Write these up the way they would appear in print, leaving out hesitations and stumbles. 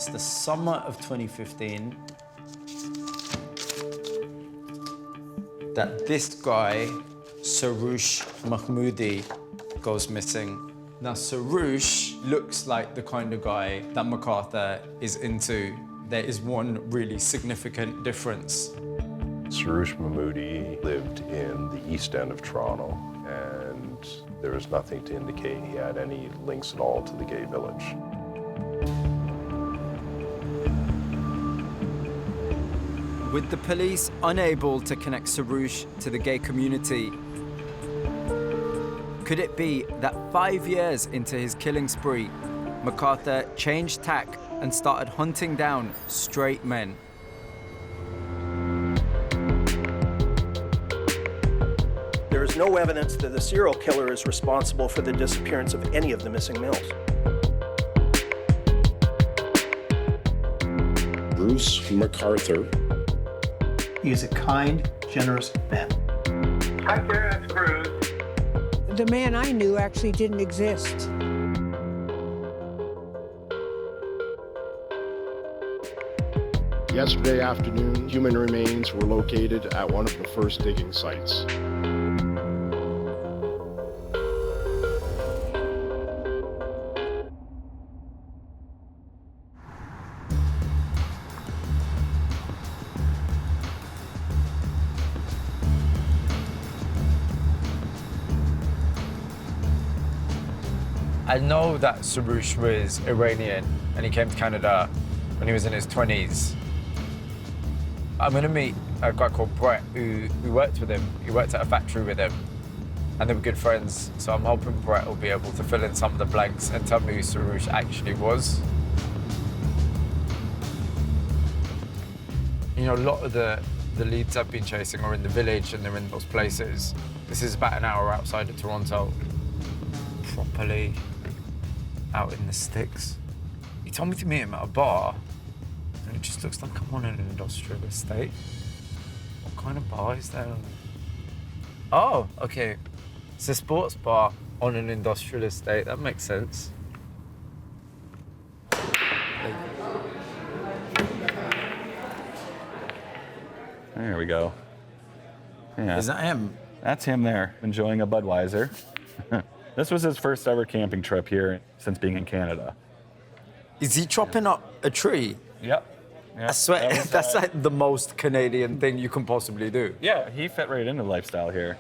It's the summer of 2015 that this guy, Soroush Mahmudi, goes missing. Now, Soroush looks like the kind of guy that MacArthur is into. There is one really significant difference. Soroush Mahmudi lived in the east end of Toronto, and there was nothing to indicate he had any links at all to the gay village. With the police unable to connect Soroush to the gay community, could it be that 5 years into his killing spree, MacArthur changed tack and started hunting down straight men? There is no evidence that the serial killer is responsible for the disappearance of any of the missing males. Bruce McArthur. He is a kind, generous man. Hi there, that's Bruce. The man I knew actually didn't exist. Yesterday afternoon, human remains were located at one of the first digging sites. I know that Soroush was Iranian and he came to Canada when he was in his 20s. I'm gonna meet a guy called Brett who worked with him. He worked at a factory with him and they were good friends. So I'm hoping Brett will be able to fill in some of the blanks and tell me who Soroush actually was. You know, a lot of the leads I've been chasing are in the village and they're in those places. This is about an hour outside of Toronto. Properly out in the sticks. He told me to meet him at a bar, and it just looks like I'm on an industrial estate. What kind of bar is there? Oh, okay. It's a sports bar on an industrial estate. That makes sense. There we go. Yeah. Is that him? That's him there, enjoying a Budweiser. This was his first ever camping trip here since being in Canada. Is he chopping up a tree? Yep. I swear, that's like the most Canadian thing you can possibly do. Yeah, he fit right into the lifestyle here.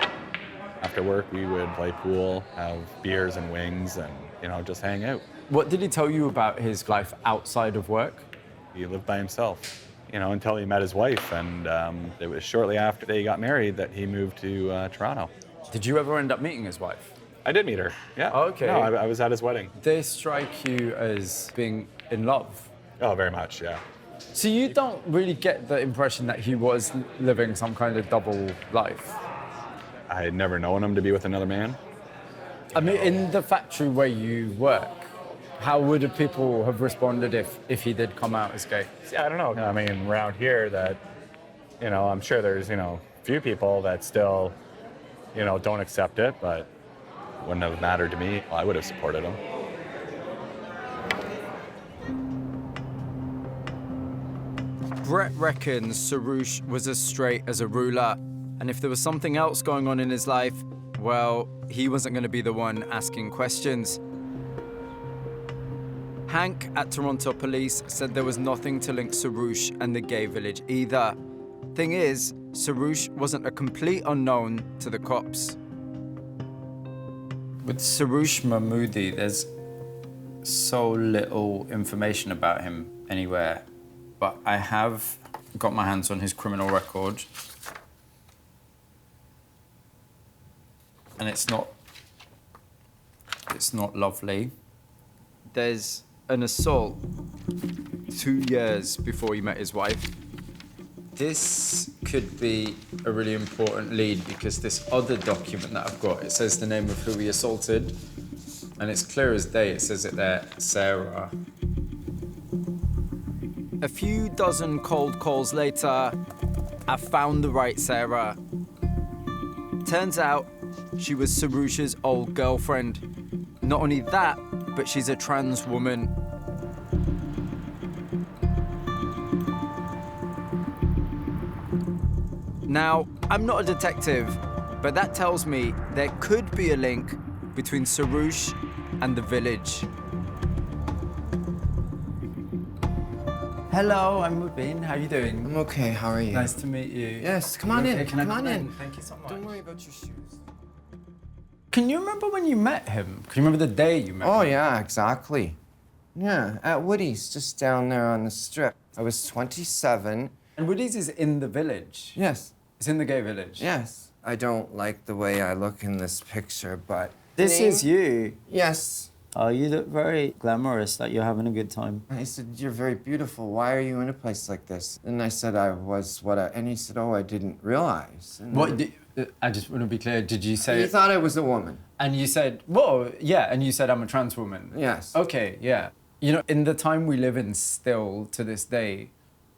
After work, we would play pool, have beers and wings, and, you know, just hang out. What did he tell you about his life outside of work? He lived by himself, you know, until he met his wife, and it was shortly after they got married that he moved to Toronto. Did you ever end up meeting his wife? I did meet her, yeah. Okay. No, I was at his wedding. They strike you as being in love. Oh, very much, yeah. So you don't really get the impression that he was living some kind of double life? I had never known him to be with another man. I mean, in the factory where you work, how would people have responded if he did come out as gay? Yeah, I don't know. I mean, around here that, you know, I'm sure there's, you know, few people that still, you know, don't accept it, but wouldn't have mattered to me. Well, I would have supported him. Brett reckons Soroush was as straight as a ruler, and if there was something else going on in his life, well, he wasn't going to be the one asking questions. Hank at Toronto Police said there was nothing to link Soroush and the gay village either. Thing is, Soroush wasn't a complete unknown to the cops. With Soroush Mahmudi, there's so little information about him anywhere, but I have got my hands on his criminal record. And it's not lovely. There's an assault 2 years before he met his wife. This could be a really important lead because this other document that I've got, it says the name of who he assaulted, and it's clear as day, it says it there, Sarah. A few dozen cold calls later, I found the right Sarah. Turns out, she was Soroush's old girlfriend. Not only that, but she's a trans woman. Now, I'm not a detective, but that tells me there could be a link between Soroush and the village. Hello, I'm Mobeen. How are you doing? I'm okay, how are you? Nice to meet you. Yes, come on in, Can I come on in. Thank you so much. Don't worry about your shoes. Can you remember when you met him? Can you remember the day you met him? Oh, yeah, exactly. Yeah, at Woody's, just down there on the strip. I was 27. And Woody's is in the village. Yes, It's in the gay village. yes. I don't like the way I look in this picture, but... This is you. Yes. Oh, you look very glamorous, like you're having a good time. I said, you're very beautiful. Why are you in a place like this? And I said, I was what I... And he said, oh, I didn't realize. And What? I just want to be clear. Did you say? He thought I was a woman. And you said, whoa, yeah. And you said I'm a trans woman. Yes. Okay, yeah. You know, in the time we live in, still to this day,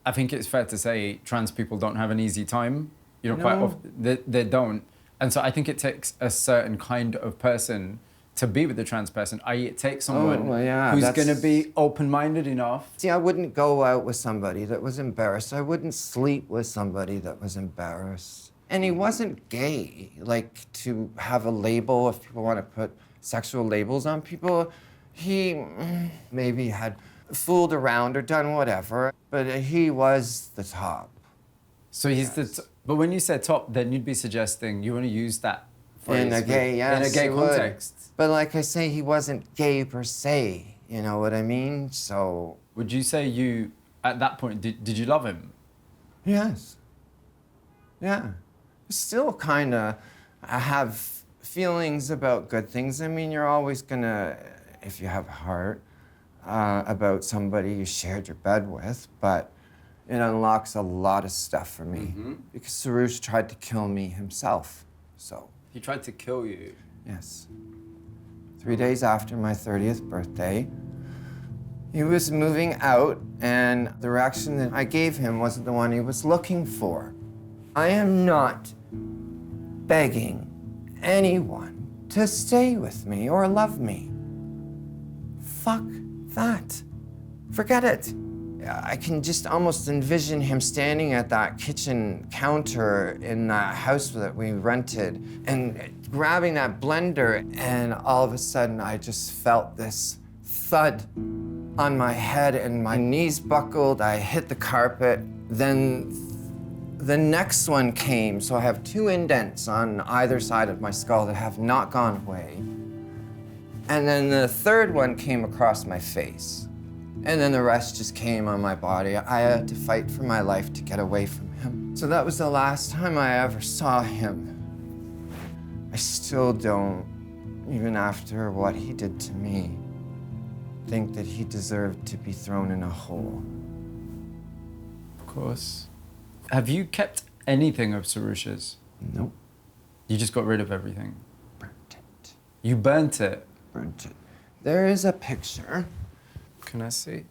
I think it's fair to say trans people don't have an easy time. You know, quite No. often they don't. And so I think it takes a certain kind of person to be with a trans person, i.e. it takes someone well, yeah, who's that's- going to be open-minded enough. See, I wouldn't go out with somebody that was embarrassed. I wouldn't sleep with somebody that was embarrassed. And he wasn't gay, like to have a label, if people want to put sexual labels on people. He maybe had fooled around or done whatever, but he was the top. So he's but when you said top, then you'd be suggesting you want to use that phrase In a gay, yes, in a gay he would. context. But like I say, he wasn't gay per se, you know what I mean? So, Would you say you, at that point, did you love him? yes. Yeah. Still kind of, I have feelings about good things. I mean, you're always gonna, if you have a heart, about somebody you shared your bed with, but it unlocks a lot of stuff for me. Because Soroush tried to kill me himself, so. He tried to kill you. Yes. 3 days after my 30th birthday, he was moving out, and the reaction that I gave him wasn't the one he was looking for. I am not begging anyone to stay with me or love me. Fuck that. Forget it. I can just almost envision him standing at that kitchen counter in that house that we rented and grabbing that blender, and all of a sudden I just felt this thud on my head and my knees buckled. I hit the carpet. Then the next one came, so I have 2 indents on either side of my skull that have not gone away. And then the third one came across my face. And then the rest just came on my body. I had to fight for my life to get away from him. So that was the last time I ever saw him. I still don't, even after what he did to me, think that he deserved to be thrown in a hole. Of course. Have you kept anything of Soroush's? Nope. You just got rid of everything. Burnt it. You burnt it. Burnt it. There is a picture. Can I see?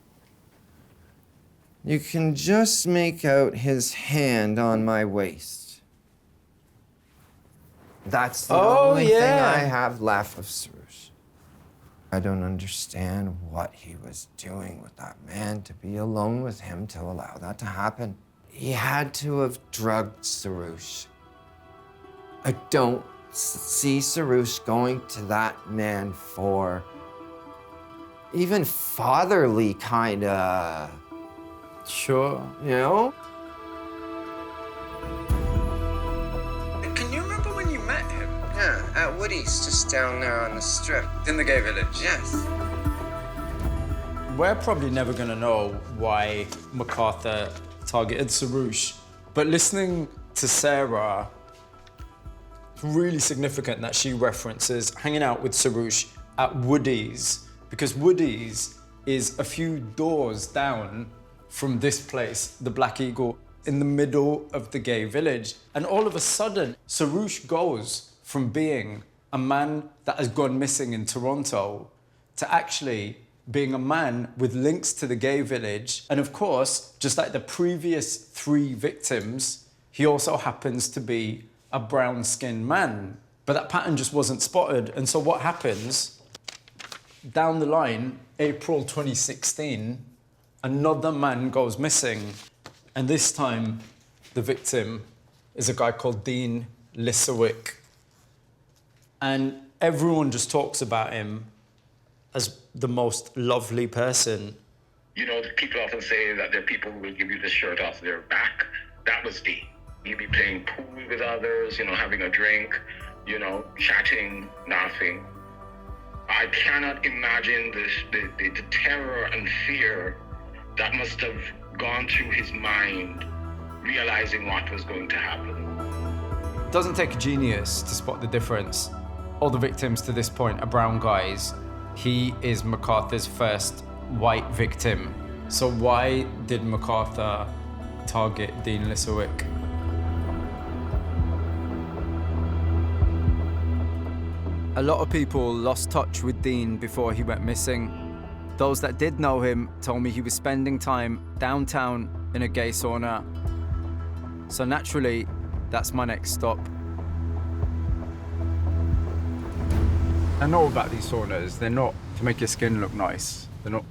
You can just make out his hand on my waist. That's the only thing I have left of Soroush. I don't understand what he was doing with that man to be alone with him to allow that to happen. He had to have drugged Soroush. I don't see Soroush going to that man for even fatherly kinda, Sure. you know? Can you remember when you met him? Yeah, at Woody's, just down there on the strip. In the gay village? Yes. We're probably never going to know why MacArthur targeted Soroush, but listening to Sarah, it's really significant that she references hanging out with Soroush at Woody's, because Woody's is a few doors down from this place, the Black Eagle, in the middle of the gay village. And all of a sudden, Soroush goes from being a man that has gone missing in Toronto to actually being a man with links to the gay village. And of course, just like the previous 3 victims, he also happens to be a brown-skinned man. But that pattern just wasn't spotted. And so what happens? Down the line, April 2016, another man goes missing. And this time, the victim is a guy called Dean Lisowick. And everyone just talks about him as the most lovely person. You know, people often say that there are people who will give you the shirt off their back. That was Dean. He'd be playing pool with others, you know, having a drink, you know, chatting, laughing. I cannot imagine the terror and fear that must have gone through his mind, realizing what was going to happen. It doesn't take a genius to spot the difference. All the victims to this point are brown guys. He is MacArthur's first white victim. So why did MacArthur target Dean Lisowick? A lot of people lost touch with Dean before he went missing. Those that did know him told me he was spending time downtown in a gay sauna. So naturally, that's my next stop. I know about these saunas. They're not to make your skin look nice. They're not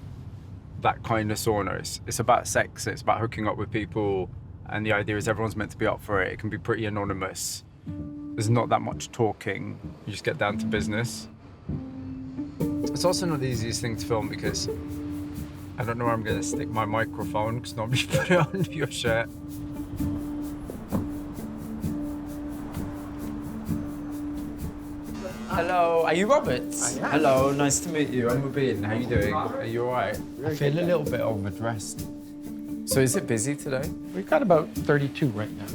that kind of sauna. It's about sex, it's about hooking up with people, and the idea is everyone's meant to be up for it. It can be pretty anonymous. There's not that much talking. You just get down to business. It's also not the easiest thing to film because I don't know where I'm going to stick my microphone because nobody put it under your shirt. Hello, are you Robert? Hello, nice to meet you. I'm Mobeen. How are you doing? Are you all right? I feel a little bit overdressed. So is it busy today? We've got about 32 right now.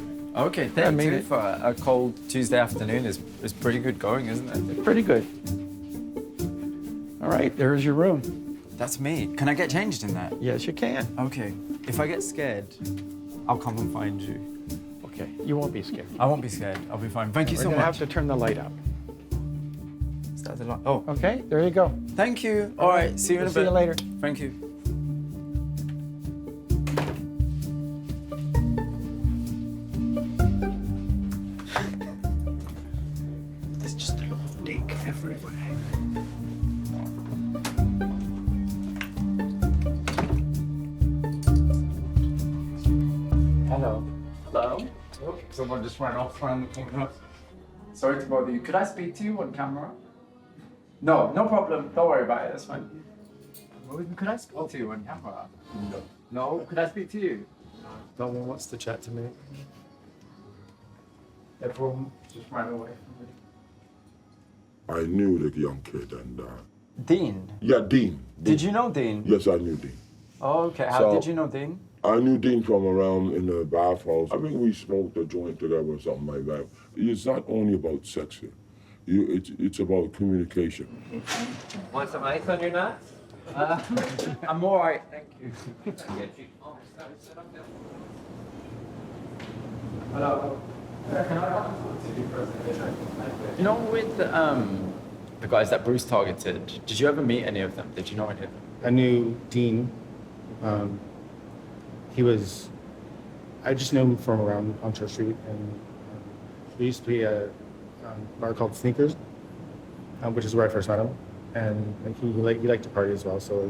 Okay, 32 for a cold Tuesday afternoon is pretty good going, isn't it? Pretty good. All right, there's your room. That's me. Can I get changed in that? Yes, you can. Okay. If I get scared, I'll come and find you. Okay, you won't be scared. I won't be scared. I'll be fine. Thank you so We're much. gonna have to turn the light up. Start the light. Oh. Okay, there you go. Thank you. All right, see you in a bit. See you later. Thank you. There's just a little leak everywhere. Hello. Hello? Oh, someone just ran off around the corner. Sorry to bother you. Could I speak to you on camera? No, no problem. Don't worry about it. That's fine. Could I speak to you on camera? No. No? Could I speak to you? No one wants to chat to me. Everyone just ran away from me. I knew the young kid and Dean? yeah, Dean. Did you know Dean? Yes, I knew Dean. Oh, okay. How did you know Dean? I knew Dean from around in the bathhouse. I think we smoked a joint together or something like that. It's not only about sex here. It's about communication. Want some ice on your nuts? I'm all right, thank you. Hello. You know, with the guys that Bruce targeted, did you ever meet any of them? Did you know any of them? I knew Dean. I just knew him from around on Church Street, and we used to be a bar called Sneakers, which is where I first met him. And he liked to party as well, so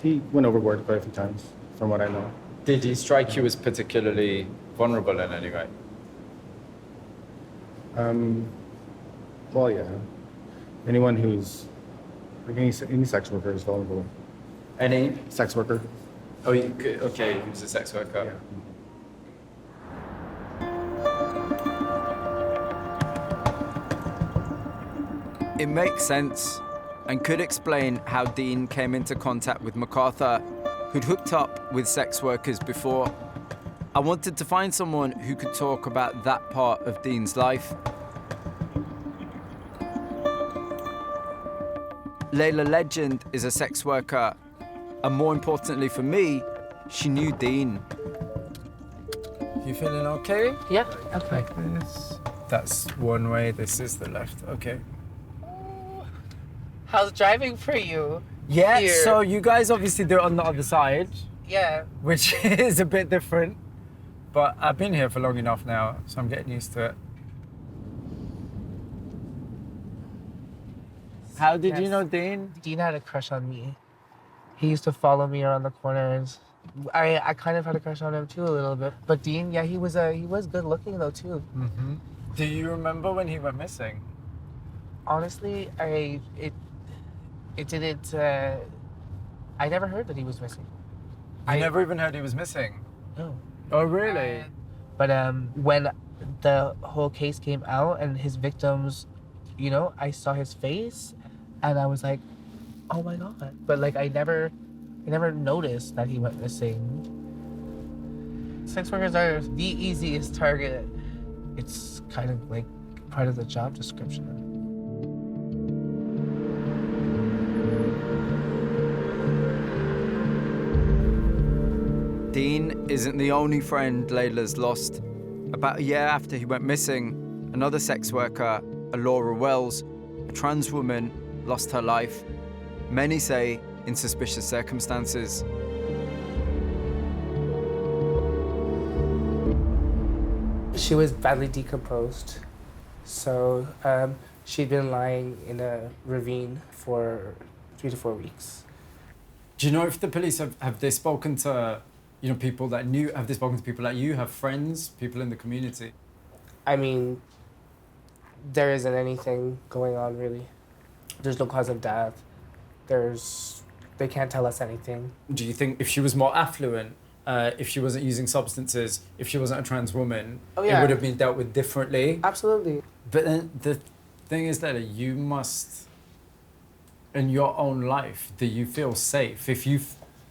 he went overboard quite a few times, from what I know. Did he strike you as particularly vulnerable in any way? Well, yeah. Anyone who's like any sex worker is vulnerable. Any sex worker? Oh, okay. He was a sex worker. Yeah. It makes sense and could explain how Dean came into contact with MacArthur, who'd hooked up with sex workers before. I wanted to find someone who could talk about that part of Dean's life. Layla Legend is a sex worker, and more importantly for me, she knew Dean. You feeling okay? Yeah, okay. That's one way, this is the left, okay. How's driving for you? Yeah, here? So you guys obviously do it on the other side. Yeah. Which is a bit different. But I've been here for long enough now, so I'm getting used to it. How did you know Dean? Dean had a crush on me. He used to follow me around the corners. I kind of had a crush on him too a little bit. But Dean, yeah, he was good looking though too. Mm-hmm. Do you remember when he went missing? Honestly, it didn't. I never heard that he was missing. I never even heard he was missing. No. Oh, really? But when the whole case came out and his victims, you know, I saw his face, and I was like, oh my god. But like I never noticed that he went missing. Sex workers are the easiest target. It's kind of like part of the job description. Dean isn't the only friend Layla's lost. About a year after he went missing, another sex worker, Alora Wells, a trans woman, lost her life. Many say in suspicious circumstances. She was badly decomposed. So she'd been lying in a ravine for 3 to 4 weeks. Do you know if the police have they spoken to, you know, people that knew? Have they spoken to people like you? Have friends, people in the community? I mean, there isn't anything going on really. There's no cause of death. They can't tell us anything. Do you think if she was more affluent, if she wasn't using substances, if she wasn't a trans woman, it would have been dealt with differently? Absolutely. But then the thing is that you must, in your own life, do you feel safe if you,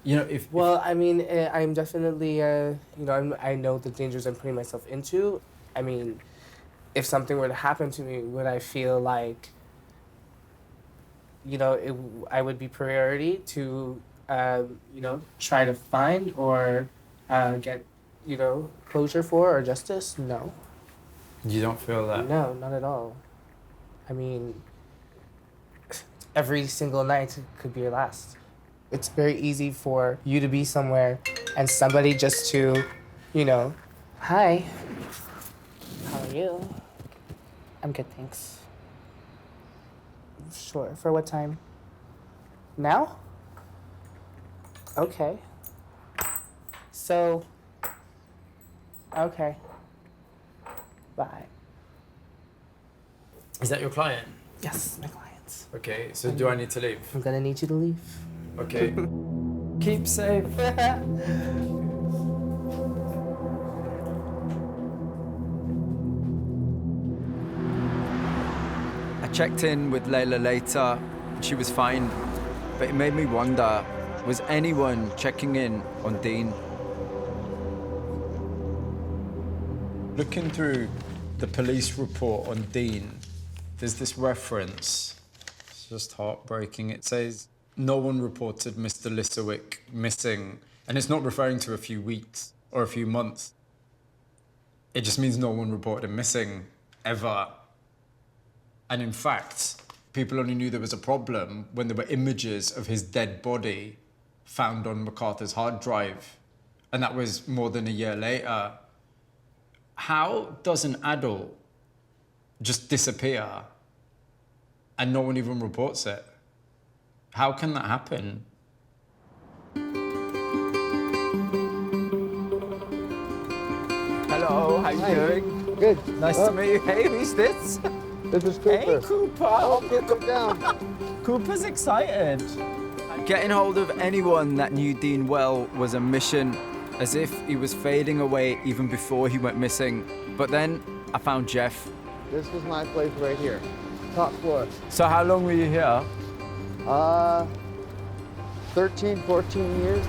you know, if... Well, I mean, I'm definitely, you know, I know the dangers I'm putting myself into. I mean, if something were to happen to me, would I feel like, you know, I would be priority to, you know, try to find or get, you know, closure for or justice? No. You don't feel that? No, not at all. I mean, every single night could be your last. It's very easy for you to be somewhere and somebody just to, you know, hi, how are you? I'm good, thanks. Sure, for what time? Now? Okay. So, okay. Bye. Is that your client? Yes, my clients. Okay, so do I need to leave? I'm gonna need you to leave. Okay. Keep safe. I checked in with Layla later, and she was fine. But it made me wonder, was anyone checking in on Dean? Looking through the police report on Dean, there's this reference. It's just heartbreaking. It says, no one reported Mr. Lisowick missing. And it's not referring to a few weeks or a few months. It just means no one reported him missing, ever. And in fact, people only knew there was a problem when there were images of his dead body found on MacArthur's hard drive. And that was more than a year later. How does an adult just disappear and no one even reports it? How can that happen? Hello, how you doing? Good. Nice to meet you. Hey, who's this? This is Cooper. Hey, Cooper. Oh, come down. Cooper's excited. Getting hold of anyone that knew Dean well was a mission, as if he was fading away even before he went missing. But then I found Jeff. This was my place right here, top floor. So how long were you here? 13, 14 years.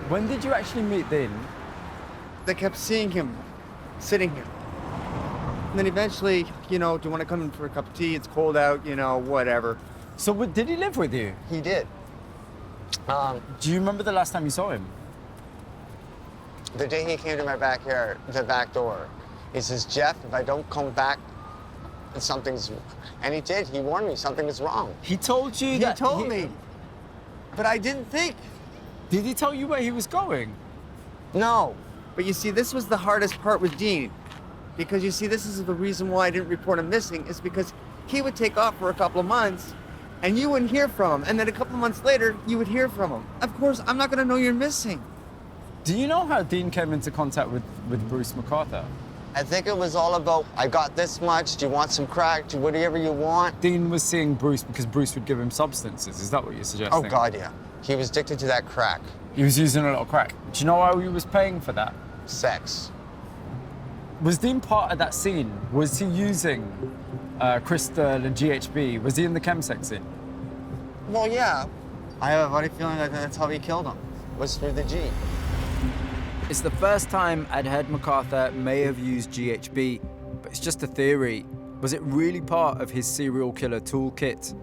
When did you actually meet Dean? They kept seeing him sitting here. And then eventually, you know, do you want to come in for a cup of tea? It's cold out, you know, whatever. So did he live with you? He did. Do you remember the last time you saw him? The day he came to my backyard, the back door, he says, Jeff, if I don't come back, something's... And he did. He warned me something is wrong. He told you that... He told me. But I didn't think. Did he tell you where he was going? No. But you see, this was the hardest part with Dean. Because you see, this is the reason why I didn't report him missing, is because he would take off for a couple of months, and you wouldn't hear from him. And then a couple months later, you would hear from him. Of course, I'm not gonna know you're missing. Do you know how Dean came into contact with Bruce McArthur? I think it was all about, I got this much, do you want some crack, do whatever you want. Dean was seeing Bruce because Bruce would give him substances. Is that what you're suggesting? Oh, God, yeah. He was addicted to that crack. He was using a lot of crack. Do you know how he was paying for that? Sex. Was Dean part of that scene? Was he using crystal and GHB? Was he in the chemsex scene? Well, yeah. I have a funny feeling that that's how he killed him, was through the G. It's the first time I'd heard MacArthur may have used GHB, but it's just a theory. Was it really part of his serial killer toolkit?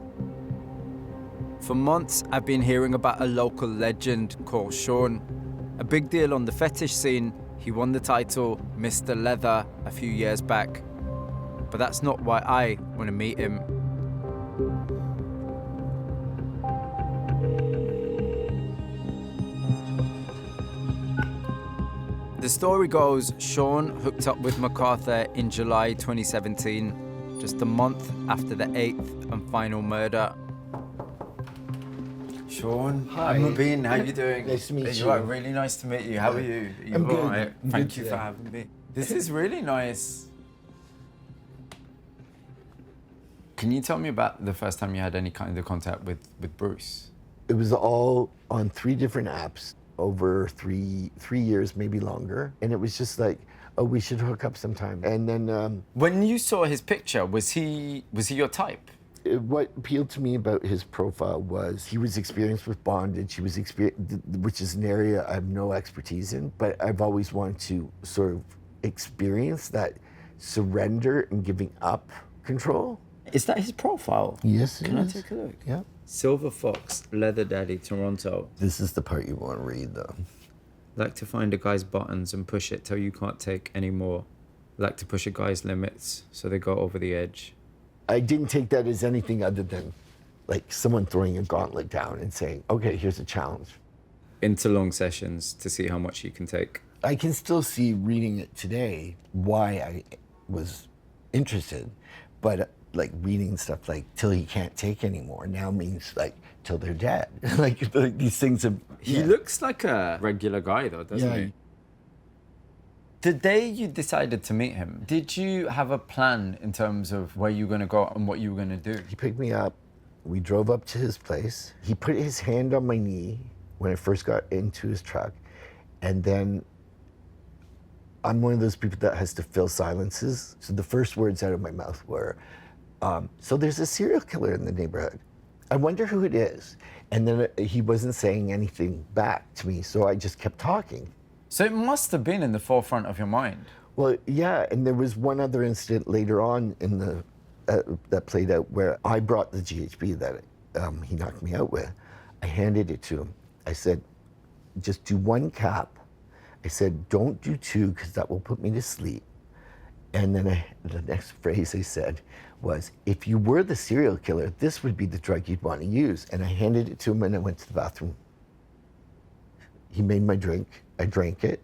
For months, I've been hearing about a local legend called Sean. A big deal on the fetish scene. He won the title Mr. Leather a few years back. But that's not why I want to meet him. The story goes, Sean hooked up with MacArthur in July 2017, just a month after the 8th and final murder. Sean, Hi. I'm Mobeen. How you doing? Nice to meet you. Really nice to meet you. How are you? Are you I'm good. all right? I'm Thank good you today. for having me. This is really nice. Can you tell me about the first time you had any kind of contact with Bruce? It was all on 3 different apps over three years, maybe longer. And it was just like, oh, we should hook up sometime. And then when you saw his picture, was he your type? What appealed to me about his profile was he was experienced with bondage. He was which is an area I have no expertise in, but I've always wanted to sort of experience that surrender and giving up control. Is that his profile? Yes, it Can I is. take a look? Yeah. Silver Fox, Leather Daddy, Toronto. This is the part you want to read, though. Like to find a guy's buttons and push it till you can't take any more. Like to push a guy's limits so they go over the edge. I didn't take that as anything other than like someone throwing a gauntlet down and saying, okay, here's a challenge. Into long sessions to see how much you can take. I can still see reading it today why I was interested, but like reading stuff like till he can't take anymore now means like till they're dead. like these things have. He looks like a regular guy though, doesn't he? The day you decided to meet him, did you have a plan in terms of where you were going to go and what you were going to do? He picked me up. We drove up to his place. He put his hand on my knee when I first got into his truck. And then I'm one of those people that has to fill silences. So the first words out of my mouth were, so there's a serial killer in the neighborhood. I wonder who it is. And then he wasn't saying anything back to me, so I just kept talking. So it must have been in the forefront of your mind. Well, yeah, and there was one other incident later on in the that played out where I brought the GHB that he knocked me out with. I handed it to him. I said, just do 1 cap. I said, don't do 2 because that will put me to sleep. And then the next phrase I said was, if you were the serial killer, this would be the drug you'd want to use. And I handed it to him and I went to the bathroom. He made my drink. I drank it.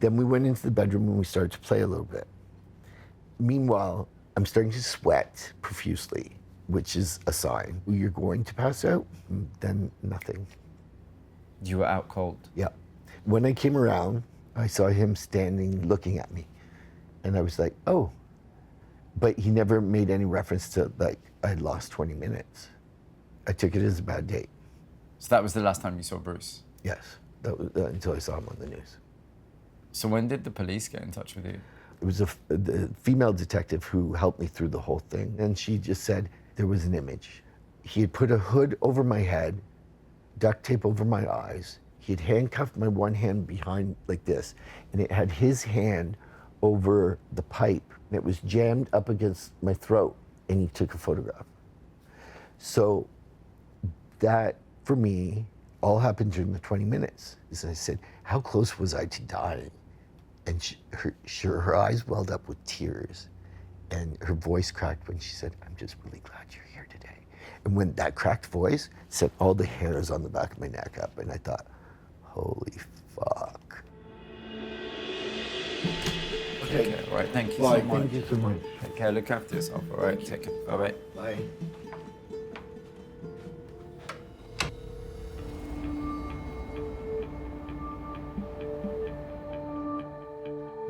Then we went into the bedroom and we started to play a little bit. Meanwhile, I'm starting to sweat profusely, which is a sign. You're going to pass out, then nothing. You were out cold? Yeah. When I came around, I saw him standing looking at me. And I was like, oh. But he never made any reference to, like, I had lost 20 minutes. I took it as a bad date. So that was the last time you saw Bruce? Yes. That was, until I saw him on the news. So when did the police get in touch with you? It was the female detective who helped me through the whole thing. And she just said there was an image. He had put a hood over my head, duct tape over my eyes. He had handcuffed my one hand behind like this, and it had his hand over the pipe. And it was jammed up against my throat, and he took a photograph. So that, for me, all happened during the 20 minutes. As I said, how close was I to dying? And her eyes welled up with tears, and her voice cracked when she said, I'm just really glad you're here today. And when that cracked voice set all the hairs on the back of my neck up, and I thought, holy fuck. Okay, all right, thank you Bye, so much. thank you so much. Take care, look after yourself, all right? Take care, bye-bye. Bye.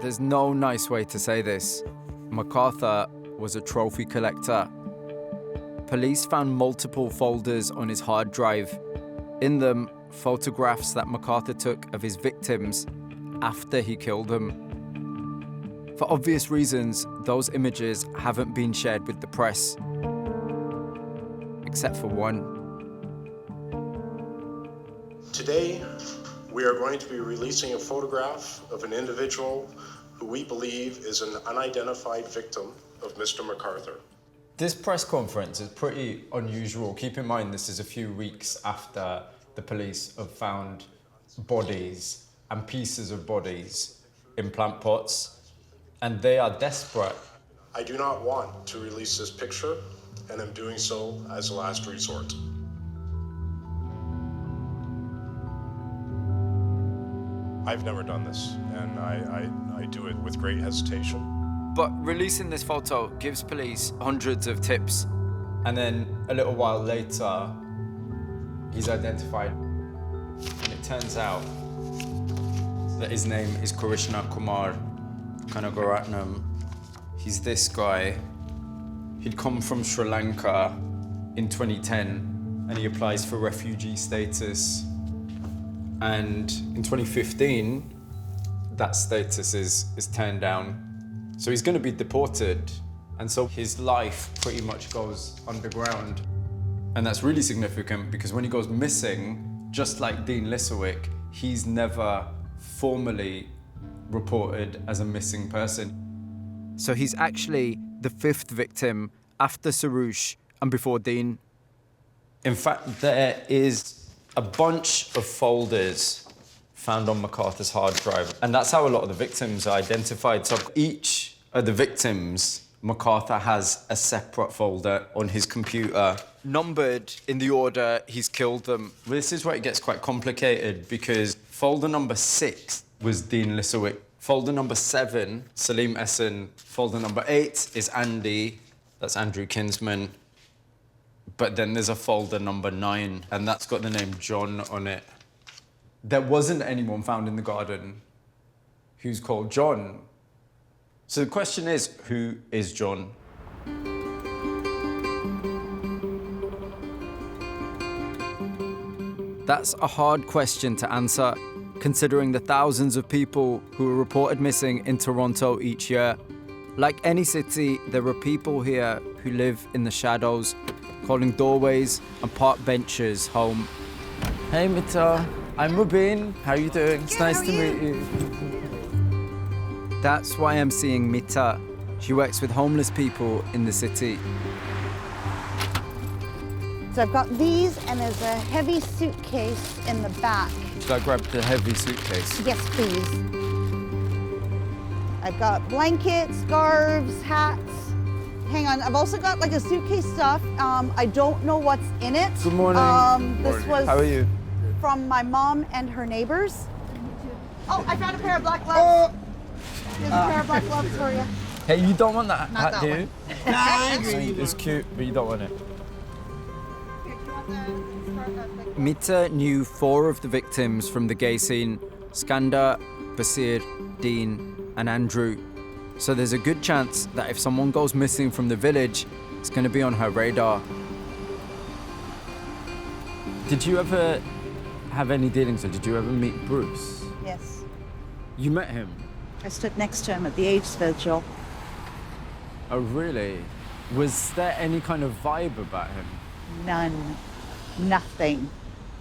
There's no nice way to say this. MacArthur was a trophy collector. Police found multiple folders on his hard drive. In them, photographs that MacArthur took of his victims after he killed them. For obvious reasons, those images haven't been shared with the press. Except for one. Today, we are going to be releasing a photograph of an individual who we believe is an unidentified victim of Mr. MacArthur. This press conference is pretty unusual. Keep in mind, this is a few weeks after the police have found bodies and pieces of bodies in plant pots, and they are desperate. I do not want to release this picture, and am doing so as a last resort. I've never done this, and I do it with great hesitation. But releasing this photo gives police hundreds of tips. And then a little while later, he's identified. And it turns out that his name is Krishna Kumar Kanagaratnam. He's this guy. He'd come from Sri Lanka in 2010, and he applies for refugee status. And in 2015, that status is turned down. So he's going to be deported. And so his life pretty much goes underground. And that's really significant because when he goes missing, just like Dean Lisowick, he's never formally reported as a missing person. So he's actually the fifth victim after Soroush and before Dean. In fact, there is a bunch of folders found on MacArthur's hard drive. And that's how a lot of the victims are identified. So each of the victims, MacArthur has a separate folder on his computer, numbered in the order he's killed them. This is where it gets quite complicated because folder number 6 was Dean Lisowick. Folder number 7, Salim Essen. Folder number 8 is Andy, that's Andrew Kinsman. But then there's a folder number 9, and that's got the name John on it. There wasn't anyone found in the garden who's called John. So the question is, who is John? That's a hard question to answer, considering the thousands of people who are reported missing in Toronto each year. Like any city, there are people here who live in the shadows, calling doorways and park benches home. Hey, Mita. I'm Mobeen. How are you doing? It's nice to meet you. That's why I'm seeing Mita. She works with homeless people in the city. So I've got these, and there's a heavy suitcase in the back. Should I grab the heavy suitcase? Yes, please. I've got blankets, scarves, hats. Hang on, I've also got like a suitcase stuff. I don't know what's in it. Good morning. This was How are you? From my mom and her neighbors. Oh, I found a pair of black gloves. There's a pair of black gloves for you. Hey, you don't want that Not hat, that do you? one. No, I agree. It's cute, but you don't want it. Mita knew 4 of the victims from the gay scene: Skandar, Basir, Dean, and Andrew. So there's a good chance that if someone goes missing from the village, it's going to be on her radar. Did you ever have any dealings, or did you ever meet Bruce? Yes. You met him? I stood next to him at the AIDS vigil. Oh, really? Was there any kind of vibe about him? None. Nothing.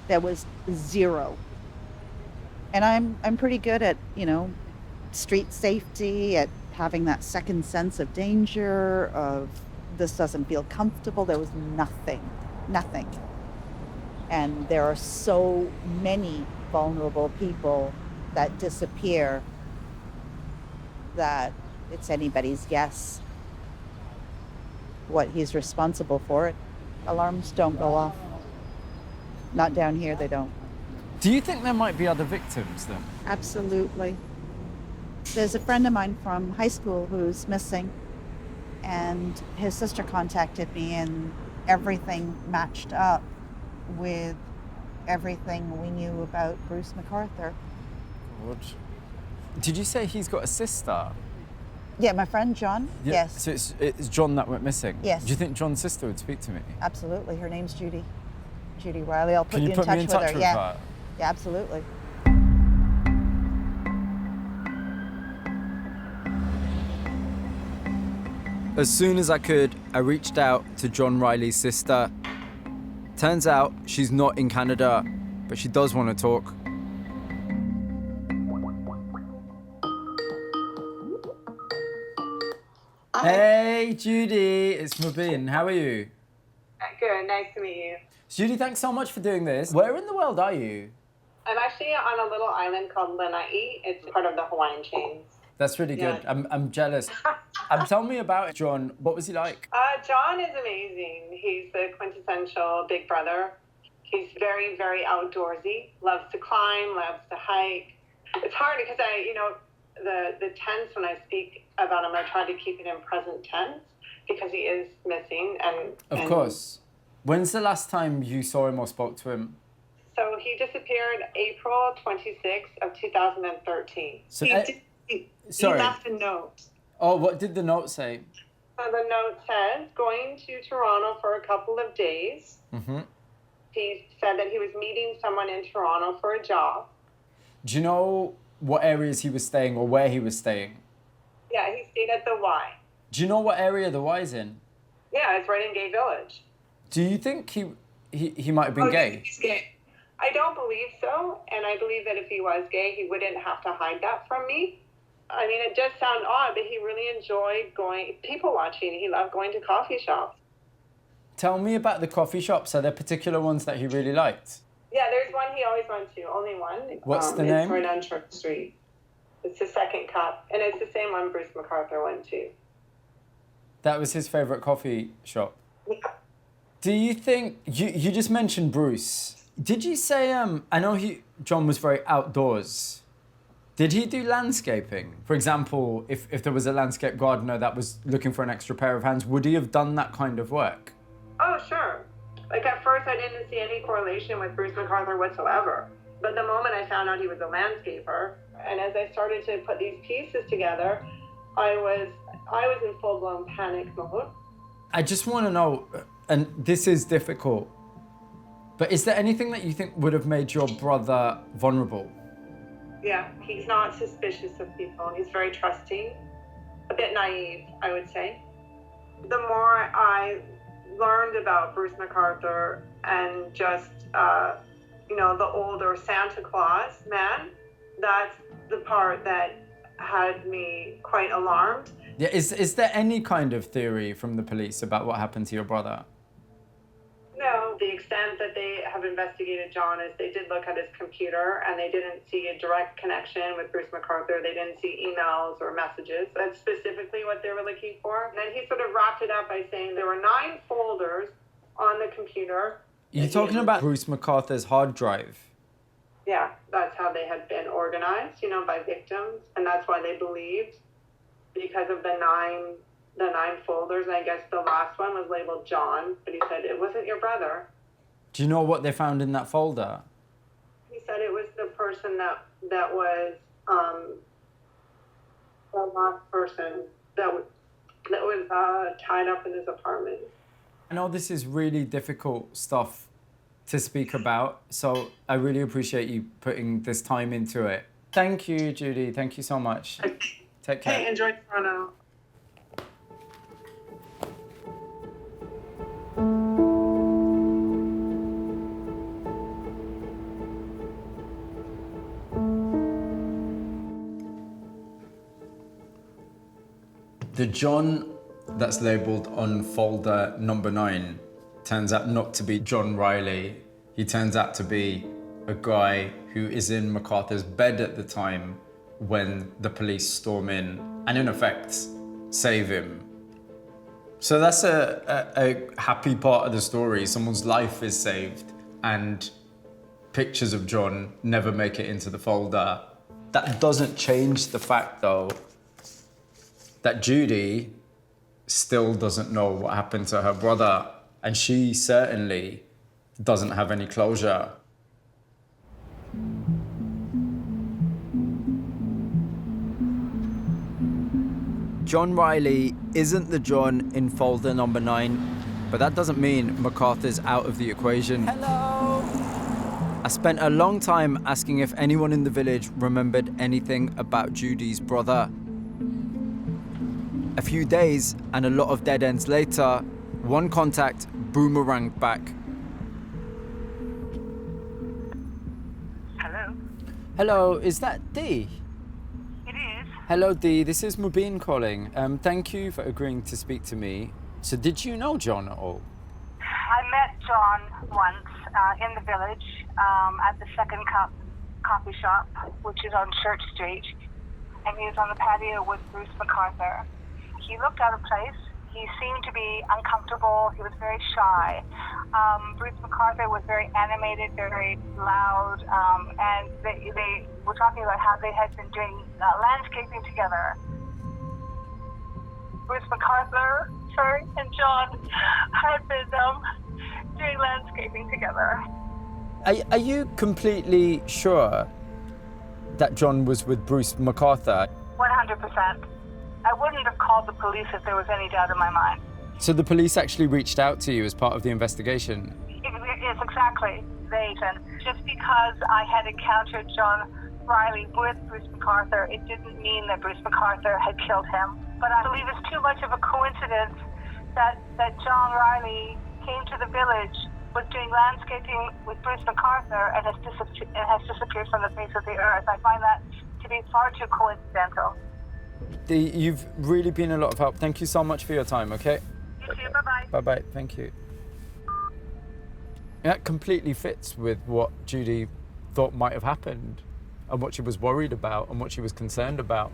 There was zero. And I'm pretty good at, street safety, at having that second sense of danger, of this doesn't feel comfortable. There was nothing. Nothing. And there are so many vulnerable people that disappear that it's anybody's guess what he's responsible for. Alarms don't go off. Not down here, they don't. Do you think there might be other victims then? Absolutely. There's a friend of mine from high school who's missing, and his sister contacted me, and everything matched up with everything we knew about Bruce McArthur. Good. Did you say he's got a sister? Yeah, my friend John. Yeah, Yes. So it's John that went missing? Yes. Do you think John's sister would speak to me? Absolutely. Her name's Judy. Judy Riley. I'll put Can you you put me in with touch her. with Yeah. her? Yeah, absolutely. As soon as I could, I reached out to John Riley's sister. Turns out she's not in Canada, but she does want to talk. Hey, Judy, it's Mobeen. How are you? Good, nice to meet you. Judy, thanks so much for doing this. Where in the world are you? I'm actually on a little island called Lanai. It's part of the Hawaiian chains. That's really good. Yeah. I'm jealous. Tell me about John. What was he like? John is amazing. He's the quintessential big brother. He's very, very outdoorsy. Loves to climb, loves to hike. It's hard because the tense when I speak about him, I try to keep it in present tense because he is missing. Of course. When's the last time you saw him or spoke to him? So he disappeared April 26th of 2013. So He sorry. left a note. Oh, what did the note say? The note says, going to Toronto for a couple of days. Mm-hmm. He said that he was meeting someone in Toronto for a job. Do you know what areas he was staying or where he was staying? Yeah, he stayed at the Y. Do you know what area the Y's in? Yeah, it's right in Gay Village. Do you think he might have been gay? He's gay. I don't believe so, and I believe that if he was gay, he wouldn't have to hide that from me. I mean, it does sound odd, but he really enjoyed people watching. He loved going to coffee shops. Tell me about the coffee shops. Are there particular ones that he really liked? Yeah, there's one he always went to, only one. What's the name? It's right on Church Street. It's the Second Cup, and it's the same one Bruce McArthur went to. That was his favorite coffee shop. Yeah. Do you think you just mentioned Bruce? Did you say I know John was very outdoors. Did he do landscaping? For example, if there was a landscape gardener that was looking for an extra pair of hands, would he have done that kind of work? Oh, sure. Like at first I didn't see any correlation with Bruce McArthur whatsoever. But the moment I found out he was a landscaper, and as I started to put these pieces together, I was in full-blown panic mode. I just want to know, and this is difficult, but is there anything that you think would have made your brother vulnerable? Yeah, he's not suspicious of people. He's very trusting, a bit naive, I would say. The more I learned about Bruce McArthur and just, the older Santa Claus man, that's the part that had me quite alarmed. Yeah, is there any kind of theory from the police about what happened to your brother? No, the extent that they have investigated John is they did look at his computer and they didn't see a direct connection with Bruce McArthur. They didn't see emails or messages. That's specifically what they were looking for. And then he sort of wrapped it up by saying there were 9 folders on the computer. You're talking about Bruce McArthur's hard drive. Yeah, that's how they had been organized, by victims. And that's why they believed, because of the nine folders, and I guess the last one was labeled John, but he said it wasn't your brother. Do you know what they found in that folder? He said it was the person that was the last person that was tied up in his apartment. I know this is really difficult stuff to speak about, so I really appreciate you putting this time into it. Thank you, Judy. Thank you so much. Take care. Hey, enjoy Toronto. The John that's labelled on folder number 9 turns out not to be John Riley. He turns out to be a guy who is in MacArthur's bed at the time when the police storm in and in effect save him. So that's a happy part of the story. Someone's life is saved and pictures of John never make it into the folder. That doesn't change the fact though that Judy still doesn't know what happened to her brother, and she certainly doesn't have any closure. John Riley isn't the John in folder number 9, but that doesn't mean MacArthur's out of the equation. Hello! I spent a long time asking if anyone in the village remembered anything about Judy's brother. A few days and a lot of dead ends later, one contact boomeranged back. Hello? Hello, is that Dee? It is. Hello Dee, this is Mobeen calling. Thank you for agreeing to speak to me. So did you know John at all? I met John once in the village at the Second Cup coffee shop, which is on Church Street, and he was on the patio with Bruce McArthur. He looked out of place. He seemed to be uncomfortable. He was very shy. Bruce McArthur was very animated, very loud, and they were talking about how they had been doing landscaping together. Bruce McArthur, and John had been doing landscaping together. Are you completely sure that John was with Bruce McArthur? 100%. I wouldn't have called the police if there was any doubt in my mind. So the police actually reached out to you as part of the investigation? Yes, exactly. Just because I had encountered John Riley with Bruce McArthur, it didn't mean that Bruce McArthur had killed him. But I believe it's too much of a coincidence that John Riley came to the village, was doing landscaping with Bruce McArthur, and has disappeared from the face of the earth. I find that to be far too coincidental. You've really been a lot of help. Thank you so much for your time, okay? You too, bye-bye. Bye-bye, thank you. That completely fits with what Judy thought might have happened and what she was worried about and what she was concerned about.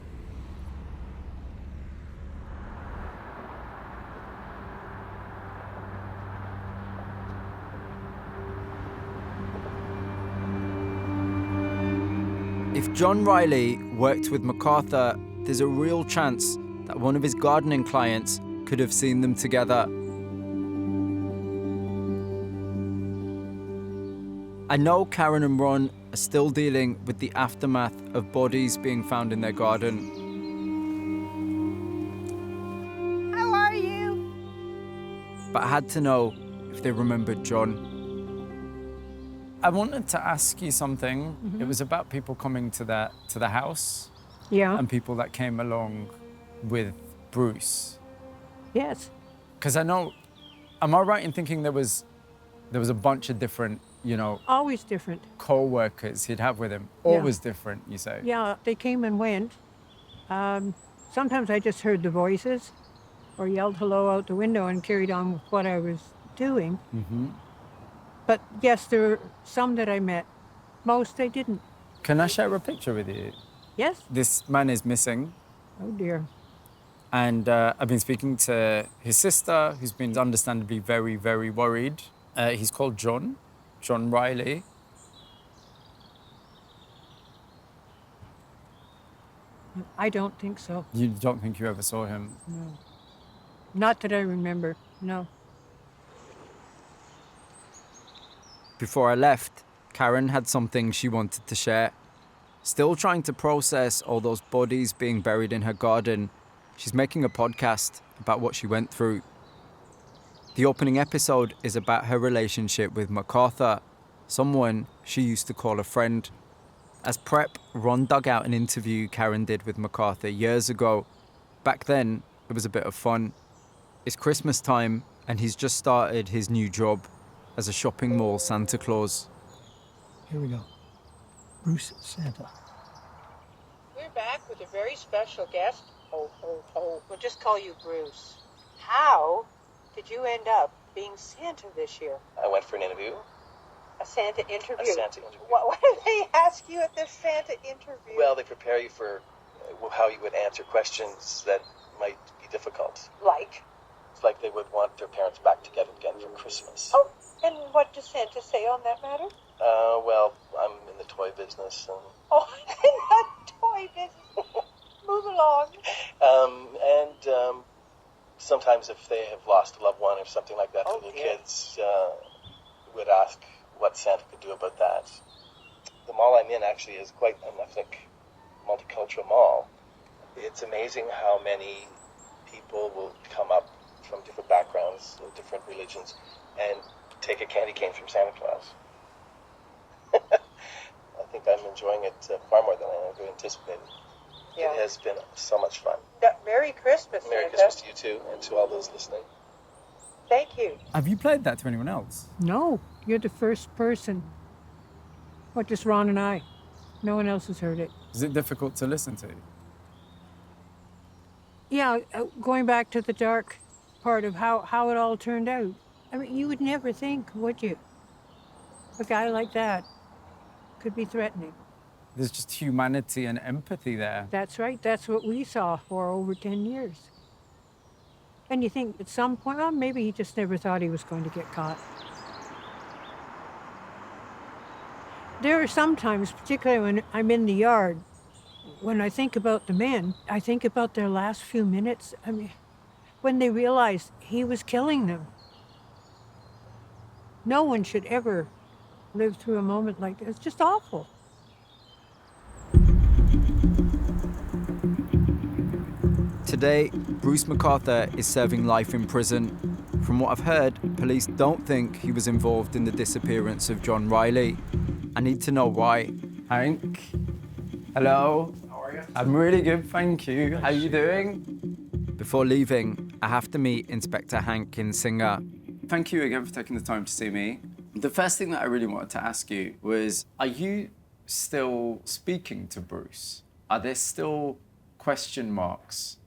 If John Riley worked with MacArthur, there's a real chance that one of his gardening clients could have seen them together. I know Karen and Ron are still dealing with the aftermath of bodies being found in their garden. How are you? But I had to know if they remembered John. I wanted to ask you something. Mm-hmm. It was about people coming to the house. Yeah. And people that came along with Bruce. Yes. Because I know, am I right in thinking there was a bunch of different, always different co-workers he'd have with him? Always different, you say? Yeah, they came and went. Sometimes I just heard the voices or yelled hello out the window and carried on with what I was doing. Mm-hmm. But yes, there were some that I met. Most I didn't. Can I share a picture with you? Yes. This man is missing. Oh dear. And I've been speaking to his sister, who's been understandably very, very worried. He's called John Riley. I don't think so. You don't think you ever saw him? No. Not that I remember, no. Before I left, Karen had something she wanted to share. Still trying to process all those bodies being buried in her garden, she's making a podcast about what she went through. The opening episode is about her relationship with MacArthur, someone she used to call a friend. As prep, Ron dug out an interview Karen did with MacArthur years ago. Back then, it was a bit of fun. It's Christmas time, and he's just started his new job as a shopping mall Santa Claus. Here we go. Bruce Santa. We're back with a very special guest. Oh. We'll just call you Bruce. How did you end up being Santa this year? I went for an interview. A Santa interview? A Santa interview. What do they ask you at this Santa interview? Well, they prepare you for how you would answer questions that might be difficult. Like? It's like they would want their parents back together again for Christmas. Oh, and what does Santa say on that matter? Well, I'm in the toy business. And... Oh, in the toy business. Move along. Sometimes if they have lost a loved one or something like that, the kids would ask what Santa could do about that. The mall I'm in actually is quite an ethnic, multicultural mall. It's amazing how many people will come up from different backgrounds, different religions, and take a candy cane from Santa Claus. I think I'm enjoying it far more than I ever anticipated. Yeah. It has been so much fun. Yeah, Merry Christmas, Merry Santa. Christmas to you too, and to all those listening. Thank you. Have you played that to anyone else? No, you're the first person. What, just Ron and I? No one else has heard it. Is it difficult to listen to? Yeah, going back to the dark part of how it all turned out. I mean, you would never think, would you? A guy like that could be threatening. There's just humanity and empathy there. That's right. That's what we saw for over 10 years. And you think at some point, well, maybe he just never thought he was going to get caught. There are some times, particularly when I'm in the yard, when I think about the men, I think about their last few minutes. I mean, when they realized he was killing them. No one should ever live through a moment like this. It's just awful. Today, Bruce McArthur is serving life in prison. From what I've heard, police don't think he was involved in the disappearance of John Riley. I need to know why. Hank, hello. How are you? I'm really good, thank you. How are you doing? Before leaving, I have to meet Inspector Hank Kinsinger. Thank you again for taking the time to see me. The first thing that I really wanted to ask you was, are you still speaking to Bruce? Are there still question marks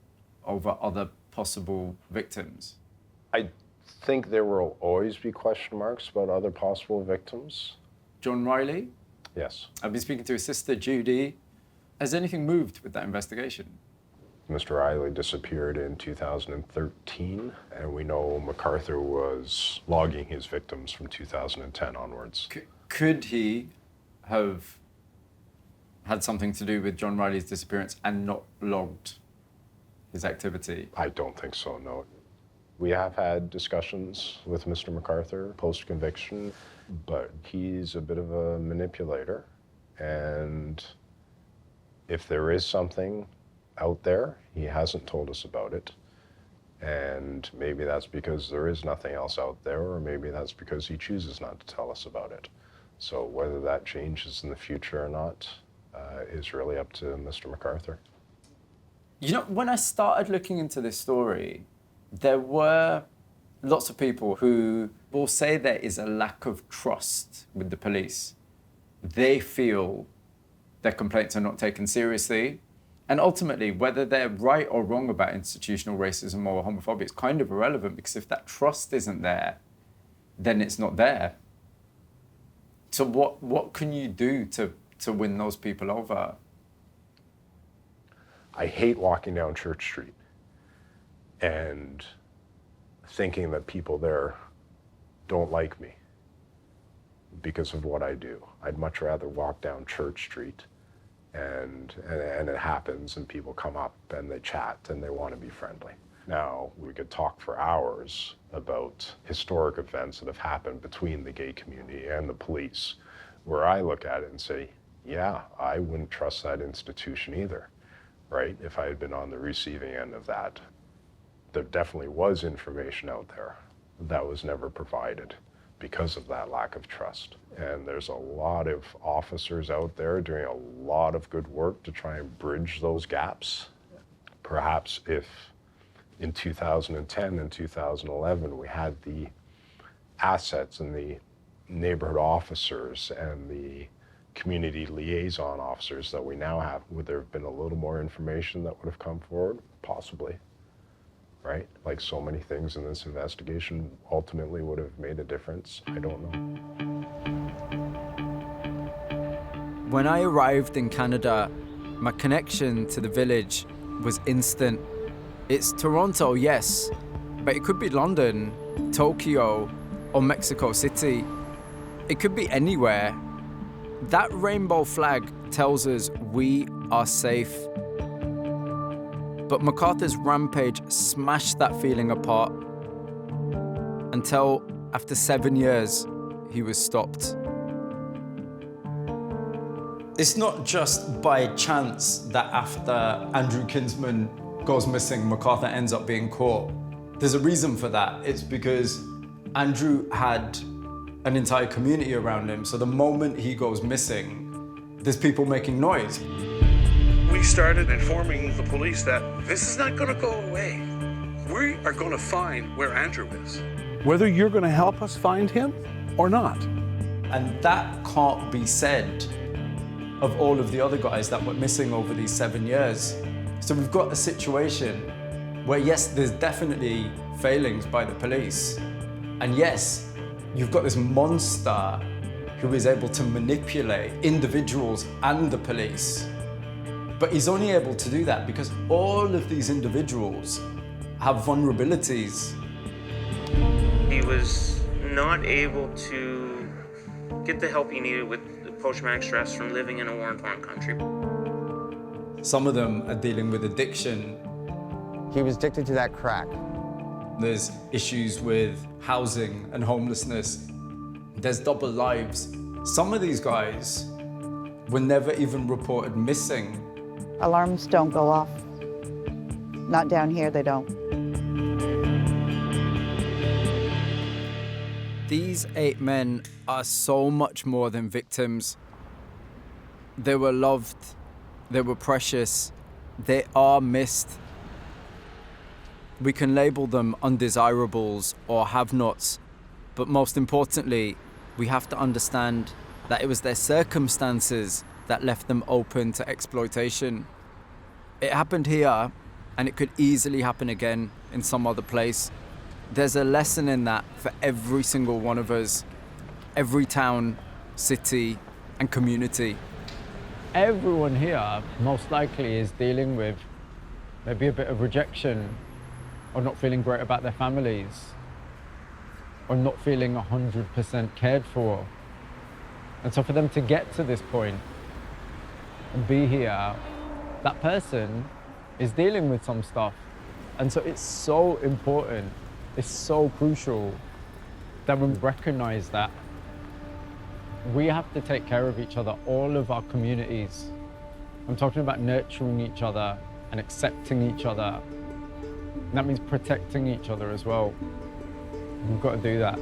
over other possible victims? I think there will always be question marks about other possible victims. John Riley? Yes. I've been speaking to his sister, Judy. Has anything moved with that investigation? Mr. Riley disappeared in 2013, and we know MacArthur was logging his victims from 2010 onwards. Could he have had something to do with John Riley's disappearance and not logged his activity? I don't think so, no. We have had discussions with Mr. MacArthur post-conviction, but he's a bit of a manipulator, and if there is something out there, he hasn't told us about it. And maybe that's because there is nothing else out there, or maybe that's because he chooses not to tell us about it. So whether that changes in the future or not is really up to Mr. MacArthur. You know, when I started looking into this story, there were lots of people who will say there is a lack of trust with the police. They feel their complaints are not taken seriously. And ultimately, whether they're right or wrong about institutional racism or homophobia is kind of irrelevant, because if that trust isn't there, then it's not there. So what can you do to win those people over? I hate walking down Church Street and thinking that people there don't like me because of what I do. I'd much rather walk down Church Street and it happens and people come up and they chat and they want to be friendly. Now, we could talk for hours about historic events that have happened between the gay community and the police, where I look at it and say, yeah, I wouldn't trust that institution either, right? If I had been on the receiving end of that. There definitely was information out there that was never provided because of that lack of trust. And there's a lot of officers out there doing a lot of good work to try and bridge those gaps. Perhaps if in 2010 and 2011 we had the assets and the neighborhood officers and the community liaison officers that we now have, would there have been a little more information that would have come forward? Possibly. Right? Like so many things in this investigation ultimately would have made a difference. I don't know. When I arrived in Canada, my connection to the village was instant. It's Toronto, yes, but it could be London, Tokyo, or Mexico City. It could be anywhere. That rainbow flag tells us we are safe. But MacArthur's rampage smashed that feeling apart until, after 7 years, he was stopped. It's not just by chance that after Andrew Kinsman goes missing, MacArthur ends up being caught. There's a reason for that. It's because Andrew had an entire community around him. So the moment he goes missing, there's people making noise. We started informing the police that this is not going to go away. We are going to find where Andrew is. Whether you're going to help us find him or not. And that can't be said of all of the other guys that were missing over these 7 years. So we've got a situation where, yes, there's definitely failings by the police. And yes, you've got this monster who is able to manipulate individuals and the police. But he's only able to do that because all of these individuals have vulnerabilities. He was not able to get the help he needed with post-traumatic stress from living in a war-torn country. Some of them are dealing with addiction. He was addicted to that crack. There's issues with housing and homelessness. There's double lives. Some of these guys were never even reported missing. Alarms don't go off. Not down here, they don't. These 8 men are so much more than victims. They were loved, they were precious, they are missed. We can label them undesirables or have-nots, but most importantly, we have to understand that it was their circumstances that left them open to exploitation. It happened here, and it could easily happen again in some other place. There's a lesson in that for every single one of us, every town, city, and community. Everyone here most likely is dealing with maybe a bit of rejection, or not feeling great about their families, or not feeling 100% cared for. And so for them to get to this point and be here, that person is dealing with some stuff. And so it's so important, it's so crucial that we recognize that we have to take care of each other, all of our communities. I'm talking about nurturing each other and accepting each other. And that means protecting each other as well. We've got to do that.